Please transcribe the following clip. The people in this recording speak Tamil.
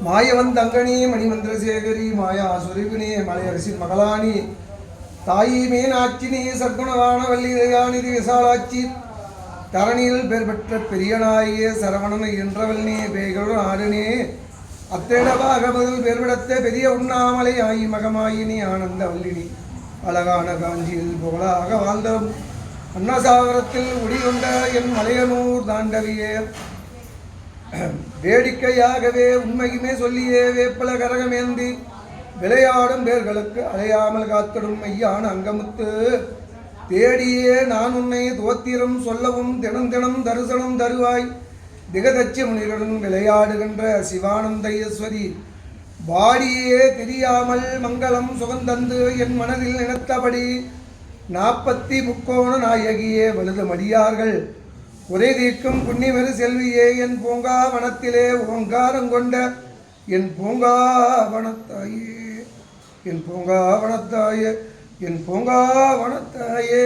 மாயவந்தங்கனி மணிமந்திரசேகரி மாயா சுருவினே மலையரசி மகளானி தாயி மீனாட்சினி சர்க்குணவான வல்லிதயாநிதி விசாலாட்சி தரணியில் பேர் பெற்ற பெரியனாயே சரவணன் என்றவல்னே பேய்களுடன் ஆடுனே அத்தேடவாக முதல் பேர்விடத்த பெரிய உண்ணாமலை ஆயி மகமாயினி ஆனந்த வல்லினி அழகான காஞ்சியில் புகழாக வாழ்ந்த அன்னசாகரத்தில் உடிகொண்ட என் மலையனூர் தாண்டவியே வேடிக்கையாகவே உண்மையுமே சொல்லியே வேப்பல கரகமேந்தி விளையாடும் பேர்களுக்கு அலையாமல் காத்திடும் மையான அங்கமுத்து தேடியே நான் உன்னை தோத்திரம் சொல்லவும் தினம் தினம் தரிசனம் தருவாய் திகதட்சி முனிகளுடன் விளையாடுகின்ற சிவானந்த ஈஸ்வரி வாடியே தெரியாமல் மங்களம் சுகந்தந்து என் மனதில் நினைத்தபடி 40 முக்கோண நாயகியே வலுது மடியார்கள் குறை தீர்க்கும் புண்ணியமெரு செல்வியே என் பூங்காவனத்திலே ஓங்காரங்கொண்ட என் பூங்காவனத்தாயே என் பூங்காவனத்தாயே என் பூங்காவனத்தாயே